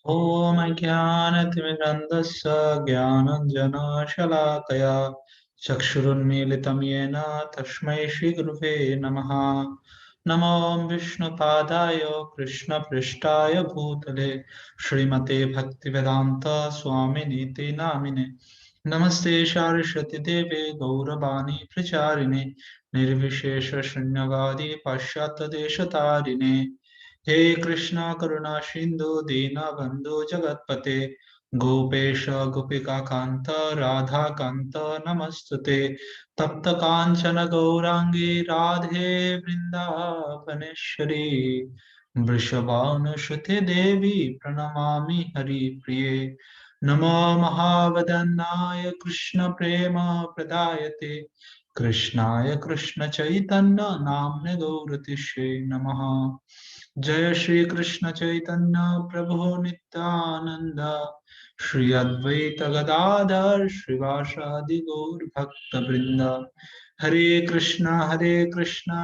ॐ अज्ञानतिमिरन्धस्य ज्ञानञ्जनशलाकया चक्षुरुन्मीलितं येन तस्मै श्रीगुरुवे नमः। नमो विष्णुपादाय कृष्णपृष्ठाय भूतले श्रीमते भक्तिवेदान्त स्वामिनीति नामिने। नमस्ते सारस्वती देवे गौरवाणी प्रचारिणे निर्विशेष शून्यवादी पाश्चात्यदेशतारिणे। हे कृष्णा करुणा सिंधु दीनबंधु जगतपते गोपेश गोपिका कांत राधा कांत नमस्तुते। तप्त कांचन गौरांगी राधे वृंदावनेश्वरी वृषभानुसुते देवी प्रणमामि हरिप्रिये। नमो महावदनाय कृष्ण प्रेम प्रदायते कृष्णाय कृष्ण चैतन्य नाम्ने गौरतिष्ये नमः। जय श्री कृष्ण चैतन्य प्रभु नित्यानंद श्री अद्वैत गदाधर श्रीवासादि गौर भक्त वृंद। हरे कृष्णा कृष्णा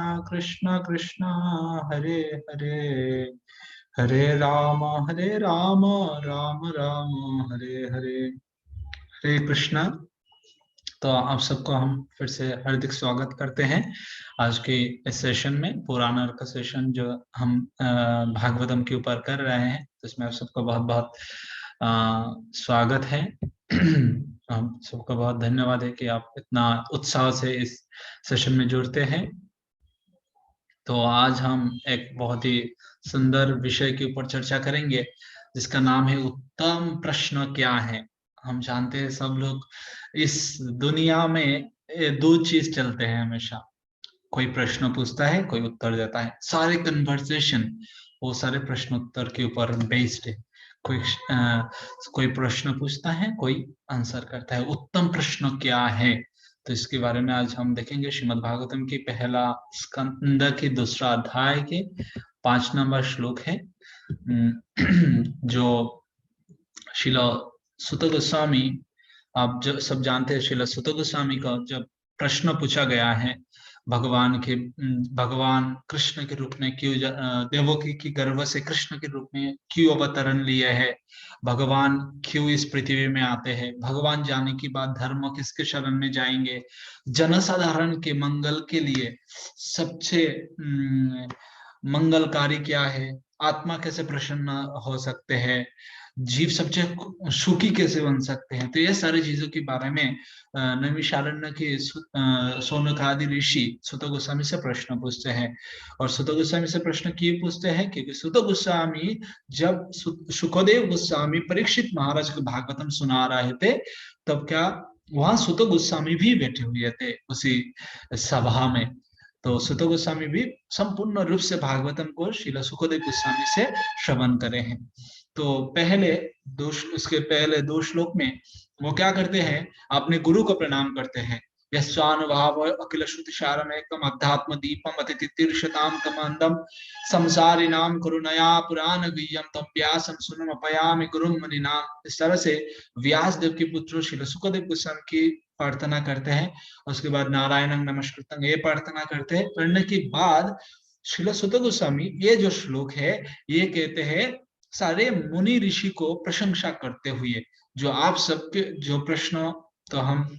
कृष्णा हरे हरे हरे राम राम राम हरे हरे। हरे कृष्णा। तो आप सबको हम फिर से हार्दिक स्वागत करते हैं आज के इस सेशन में। पुराना का सेशन जो हम भागवतम के ऊपर कर रहे हैं, तो इसमें आप सबका बहुत बहुत स्वागत है। हम सबका बहुत धन्यवाद है कि आप इतना उत्साह से इस सेशन में जुड़ते हैं। तो आज हम एक बहुत ही सुंदर विषय के ऊपर चर्चा करेंगे जिसका नाम है उत्तम प्रश्न क्या है। हम जानते हैं सब लोग इस दुनिया में दो चीज चलते हैं हमेशा। कोई प्रश्न पूछता है, कोई उत्तर देता है। सारे कन्वर्सेशन वो सारे प्रश्न उत्तर के ऊपर बेस्ड है। कोई प्रश्न पूछता है, कोई आंसर करता है। उत्तम प्रश्न क्या है, तो इसके बारे में आज हम देखेंगे। श्रीमद् भागवतम की पहला स्कंद के दूसरा अध्याय के 5 नंबर श्लोक है, जो शिला सुत गोस्वामी, आप जो सब जानते हैं, शिला सुत गोस्वामी का जब प्रश्न पूछा गया है भगवान कृष्ण के रूप में क्यों देवकी की गर्भ से कृष्ण के रूप में क्यों अवतरण लिए है, भगवान क्यों इस पृथ्वी में आते हैं, भगवान जाने के बाद धर्म किसके शरण में जाएंगे, जनसाधारण के मंगल के लिए सबसे मंगलकारी क्या है, आत्मा कैसे प्रसन्न हो सकते हैं, जीव सबसे सुखी कैसे बन सकते हैं। तो ये सारी चीजों के बारे में नैमिषारण्य के शौनक आदि ऋषि सुत गोस्वामी से प्रश्न पूछते हैं। और सुत गोस्वामी से प्रश्न क्यों पूछते हैं? क्योंकि सुत गोस्वामी जब सुखदेव गोस्वामी परीक्षित महाराज को भागवतम सुना रहे थे, तब क्या वहां सुत गोस्वामी भी बैठे हुए थे उसी सभा में। तो सुत गोस्वामी भी संपूर्ण रूप से भागवतम को श्रील सुखदेव गोस्वामी से श्रवण करे हैं। तो उसके पहले 2 श्लोक में वो क्या करते हैं, अपने गुरु को प्रणाम करते हैं। यस्वानुभाव अखिल श्रुति सारम एकम अध्यात्म दीपम अतिथि तीर्षताम तमंदम संसारिणाम करुणया पुराण गुह्यम तम व्यासम सुनम अपयामि गुरुम मुनिनाम। इस तरह से व्यास देव के पुत्र श्री सुखदेव गोस्वामी की प्रार्थना करते हैं। उसके बाद नारायणं नमस्कृतं ये प्रार्थना करते हैं। पढ़ने के बाद श्रील सुत गोस्वामी ये जो श्लोक है ये कहते हैं सारे मुनि ऋषि को प्रशंसा करते हुए, जो आप सबके जो प्रश्न, तो हम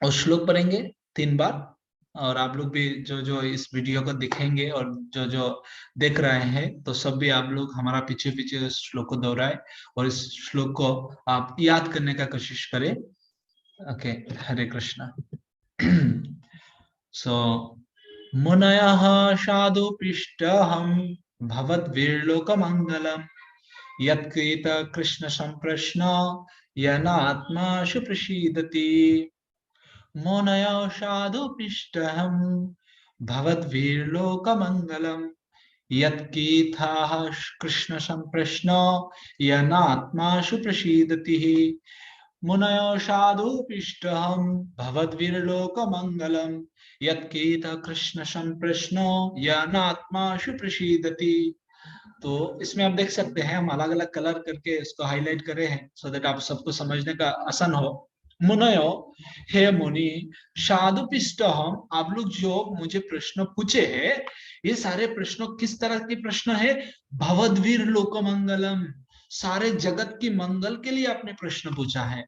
उस श्लोक पढ़ेंगे 3 बार। और आप लोग भी जो जो इस वीडियो को दिखेंगे और जो जो देख रहे हैं, तो सब भी आप लोग हमारा पीछे पीछे श्लोक को दोहराए और इस श्लोक को आप याद करने का कोशिश करें। ओके, हरे कृष्णा। सो मुनयः साधु पृष्ठहं भवद्भिर्लोकमङ्गलम् यत्कृत कृष्ण संप्रश्न यनात्माशु प्रसीदति। मुनयो साधु पृष्ठहं भवद्भिर्लोकमङ्गलम् यत्कीथाः कृष्ण संप्रश्न यनात्माशु प्रसीदति। मुनयो साधु पृष्ठहं भवद्भिर्लोकमङ्गलम् यत्कीथ कृष्ण संप्रश्न यनात्माशु प्रसीदति। तो इसमें आप देख सकते हैं, हम अलग अलग कलर करके इसको हाईलाइट करे हैं सो दैट आप सबको समझने का आसान हो। मुनयो, हे मुनि, साधुपिष्ट हम, आप लोग जो मुझे प्रश्न पूछे हैं, ये सारे प्रश्न किस तरह के प्रश्न है? भवद्वीर लोकमंगलम, सारे जगत की मंगल के लिए आपने प्रश्न पूछा है।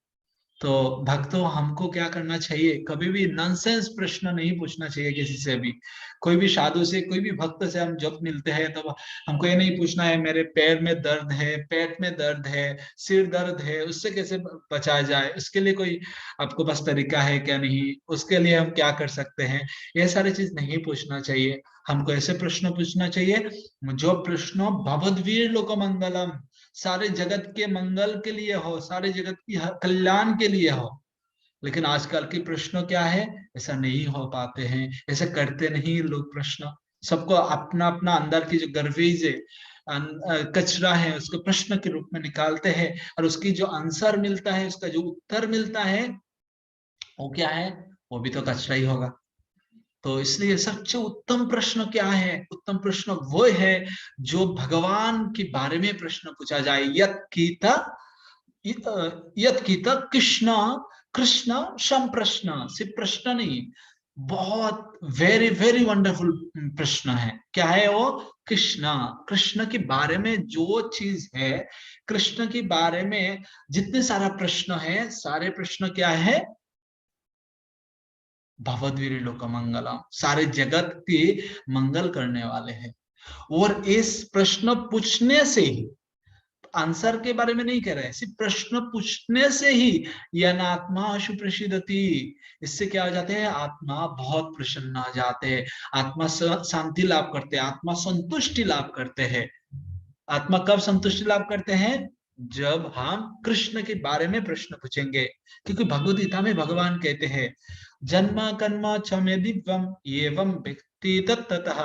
तो भक्तों, हमको क्या करना चाहिए, कभी भी नॉनसेंस प्रश्न नहीं पूछना चाहिए किसी से भी। कोई भी साधु से, कोई भी भक्त से हम जब मिलते हैं तो हमको ये नहीं पूछना है मेरे पैर में दर्द है, पेट में दर्द है, सिर दर्द है, उससे कैसे बचाया जाए, उसके लिए कोई आपको पास तरीका है क्या, नहीं उसके लिए हम क्या कर सकते हैं, ये सारी चीज नहीं पूछना चाहिए। हमको ऐसे प्रश्न पूछना चाहिए जो प्रश्न भवद्वीर लोक मंगलम, सारे जगत के मंगल के लिए हो, सारे जगत की कल्याण के लिए हो। लेकिन आजकल के प्रश्न क्या है, ऐसा नहीं हो पाते हैं, ऐसे करते नहीं लोग प्रश्न। सबको अपना अपना अंदर की जो गर्वेज है, कचरा है, उसको प्रश्न के रूप में निकालते हैं, और उसकी जो आंसर मिलता है, उसका जो उत्तर मिलता है, वो क्या है, वो भी तो कचरा ही होगा। तो इसलिए सबसे उत्तम प्रश्न क्या है, उत्तम प्रश्न वो है जो भगवान के बारे में प्रश्न पूछा जाए। यत गीता कृष्ण कृष्ण सम प्रश्न, सिर्फ प्रश्न नहीं, बहुत वेरी वेरी वंडरफुल प्रश्न है। क्या है वो, कृष्ण, कृष्ण के बारे में जो चीज है, कृष्ण के बारे में जितने सारा प्रश्न है, सारे प्रश्न क्या है, भगवद्वीर लोक मंगलम, सारे जगत के मंगल करने वाले हैं। और इस प्रश्न पूछने से ही, आंसर के बारे में नहीं कह रहे, सिर्फ प्रश्न पूछने से ही यनात्मा सुप्रसिद्धति, इससे क्या हो जाते हैं, आत्मा बहुत प्रसन्न हो जाते हैं, आत्मा शांति लाभ करते हैं, आत्मा संतुष्टि लाभ करते हैं। आत्मा कब संतुष्टि लाभ करते हैं, जब हम कृष्ण के बारे में प्रश्न पूछेंगे। क्योंकि भगवद गीता में भगवान कहते हैं, जन्म कर्म च मे दिव्यम एवं व्यक्ति तत्ततः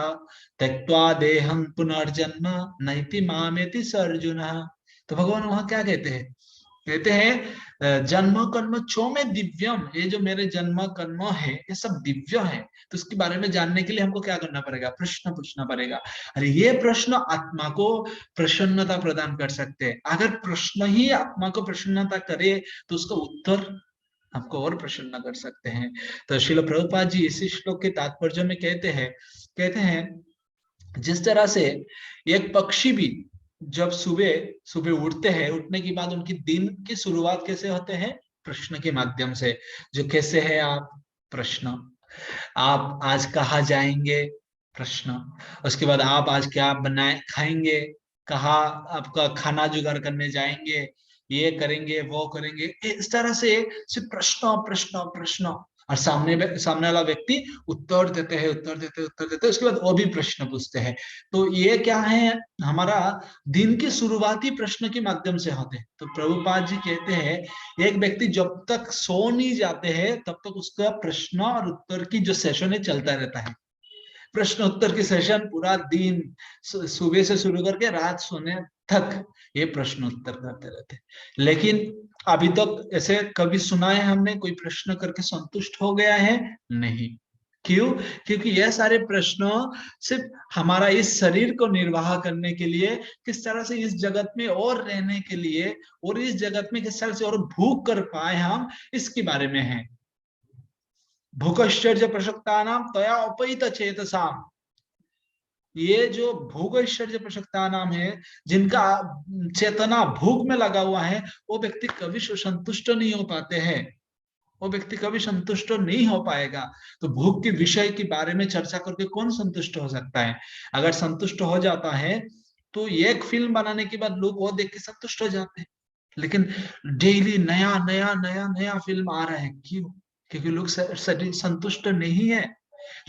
त्यक्त्वा देहं पुनर्जन्म नैति मामेति स अर्जुन। तो भगवान वहां क्या कहते हैं, कहते हैं जन्म कर्म चो में दिव्यम, ये जो मेरे जन्म कर्म है ये सब दिव्य है। तो उसके बारे में जानने के लिए हमको क्या करना पड़ेगा, प्रश्न पूछना पड़ेगा। अरे ये प्रश्न आत्मा को प्रसन्नता प्रदान कर सकते हैं। अगर प्रश्न ही आत्मा को प्रसन्नता करे तो उसका उत्तर हमको और प्रसन्न कर सकते हैं। तो श्रील प्रभुपाद जी इसी श्लोक के तात्पर्य में कहते हैं जिस तरह से एक पक्षी भी जब सुबह सुबह उठते हैं, उठने के बाद उनकी दिन की शुरुआत कैसे होते हैं, प्रश्न के माध्यम से। जो कैसे है आप, प्रश्न। आप आज कहाँ जाएंगे, प्रश्न। उसके बाद आप आज क्या बनाए खाएंगे, कहाँ आपका खाना जुगाड़ करने जाएंगे, ये करेंगे वो करेंगे, इस तरह से सिर्फ प्रश्न प्रश्न प्रश्न। और सामने वाला व्यक्ति उत्तर देते हैं, उत्तर देते हैं, उत्तर देते हैं, उसके बाद वो भी प्रश्न पूछते हैं। तो ये क्या है, हमारा दिन की शुरुआती प्रश्न के माध्यम से होते हैं। तो प्रभुपाद जी कहते हैं एक व्यक्ति जब तक सो नहीं जाते हैं तब तक उसका प्रश्न और उत्तर की जो सेशन है चलता रहता है। प्रश्न उत्तर की सेशन पूरा दिन, सुबह से शुरू करके रात सोने तक ये प्रश्न उत्तर करते रहते हैं। लेकिन अभी तक ऐसे कभी सुना है हमने कोई प्रश्न करके संतुष्ट हो गया है, नहीं। क्यों, क्योंकि यह सारे प्रश्न सिर्फ हमारा इस शरीर को निर्वाह करने के लिए, किस तरह से इस जगत में और रहने के लिए, और इस जगत में किस तरह से और भूख कर पाए हम, इसके बारे में है। भूकश्चर्य प्रसक्ता नाम तया उपैत चेतसाम, ये जो भूख ऐश्वर्य प्रसक्ता नाम है, जिनका चेतना भूख में लगा हुआ है, वो व्यक्ति कभी संतुष्ट नहीं हो पाते हैं, वो व्यक्ति कभी संतुष्ट नहीं हो पाएगा। तो भूख के विषय के बारे में चर्चा करके कौन संतुष्ट हो सकता है। अगर संतुष्ट हो जाता है तो एक फिल्म बनाने के बाद लोग वो देख के संतुष्ट हो जाते हैं। लेकिन डेली नया नया नया नया फिल्म आ रहा है, क्यों, क्योंकि लोग संतुष्ट नहीं है।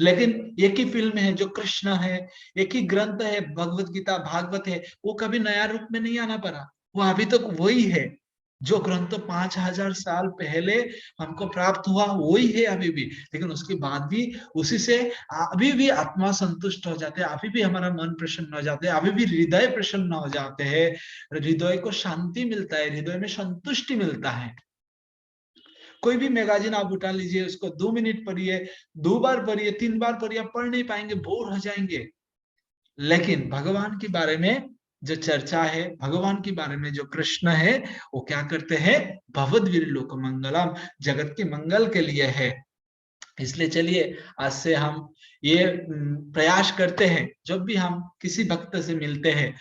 लेकिन एक ही फिल्म है जो कृष्ण है, एक ही ग्रंथ है भगवत गीता भागवत है, वो कभी नया रूप में नहीं आना पड़ा, वो अभी तक वही है। जो ग्रंथ 5000 साल पहले हमको प्राप्त हुआ वही है अभी भी। लेकिन उसके बाद भी उसी से अभी भी आत्मा संतुष्ट हो जाते हैं, अभी भी हमारा मन प्रसन्न हो जाते हैं, अभी भी हृदय प्रसन्न हो जाते हैं, हृदय को शांति मिलता है, हृदय में संतुष्टि मिलता है। कोई भी मैगजीन आप उठा लीजिए, उसको 2 मिनट पढ़िए, 2 बार पढ़िए, 3 बार पढ़िए, पढ़ नहीं पाएंगे, बोर हो जाएंगे। लेकिन भगवान के बारे में जो चर्चा है, भगवान के बारे में जो कृष्ण है, वो क्या करते हैं, भगवद्वीर लोक मंगलम, जगत के मंगल के लिए है। इसलिए चलिए आज से हम ये प्रयास करते हैं, जब भी हम किसी भक्त से मिलते हैं,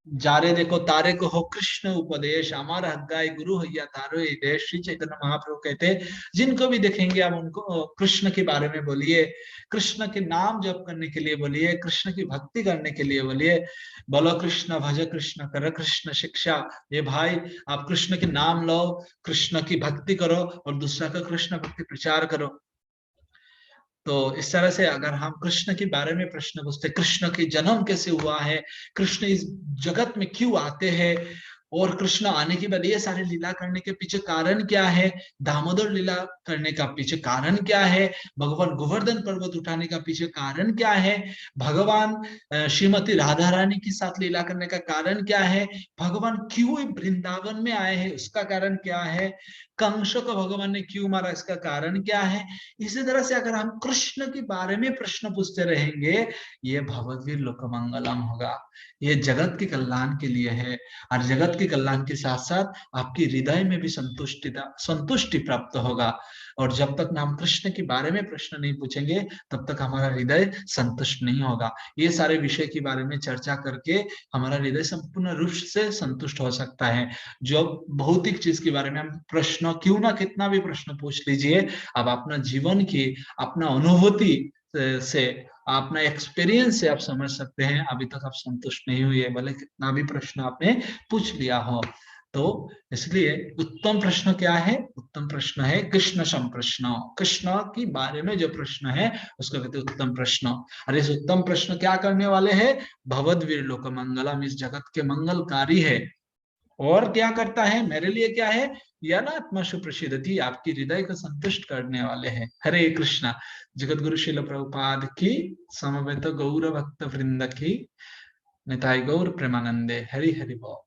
जारे देखो तारे को हो कृष्ण उपदेश, अमर हगाई गुरु हैया तारो ये देश। श्री चैतन्य महाप्रभु कहते हैं जिनको भी देखेंगे आप उनको कृष्ण के बारे में बोलिए, कृष्ण के नाम जप करने के लिए बोलिए, कृष्ण की भक्ति करने के लिए बोलिए। बोलो कृष्ण भज कृष्ण कर कृष्ण शिक्षा। ये भाई आप कृष्ण के नाम लो, कृष्ण की भक्ति करो और दूसरा का कृष्ण भक्ति प्रचार करो। तो इस तरह से अगर हम कृष्ण के बारे में प्रश्न पूछते, कृष्ण की जन्म कैसे हुआ है, कृष्ण इस जगत में क्यों आते हैं, और कृष्ण आने के बाद ये सारे लीला करने के पीछे कारण क्या है, दामोदर लीला करने का पीछे कारण क्या है, भगवान गोवर्धन पर्वत उठाने का पीछे कारण क्या है, भगवान श्रीमती राधा रानी के साथ लीला करने का कारण क्या है, भगवान क्यों वृंदावन में आए हैं उसका कारण क्या है, कंस को भगवान ने क्यों मारा इसका कारण क्या है। इसी तरह से अगर हम कृष्ण के बारे में प्रश्न पूछते रहेंगे, ये भगवदगीर लोकमंगलम होगा, ये जगत के कल्याण के लिए है। और जगत के कल्याण के साथ साथ आपकी हृदय में भी संतुष्टि प्राप्त होगा। और जब तक हम कृष्ण के बारे में प्रश्न नहीं पूछेंगे तब तक हमारा हृदय संतुष्ट नहीं होगा। ये सारे विषय के बारे में चर्चा करके हमारा हृदय संपूर्ण रूप से संतुष्ट हो सकता है। जो भौतिक चीज के बारे में हम प्रश्न क्यों ना कितना भी प्रश्न पूछ लीजिए, अब अपना जीवन की अपना अनुभूति से अपना एक्सपीरियंस से आप समझ सकते हैं अभी तक आप संतुष्ट नहीं हुए, भले कितना भी प्रश्न आपने पूछ लिया हो। तो इसलिए उत्तम प्रश्न क्या है, उत्तम प्रश्न है कृष्ण सम प्रश्न, कृष्ण के बारे में जो प्रश्न है उसको कहते हैं उत्तम प्रश्न। और इस उत्तम प्रश्न क्या करने वाले हैं, भगवद्वीर लोक मंगलम, इस जगत के मंगलकारी है। और क्या करता है, मेरे लिए क्या है, यानात्मा सुप्रसिद्धि, आपकी हृदय को संतुष्ट करने वाले हैं। हरे कृष्णा। जगत गुरु शिल प्रभुपाद की, समवेत गौर भक्त वृंद की, निताई गौर प्रेमानंदे। हरि हरि बोल।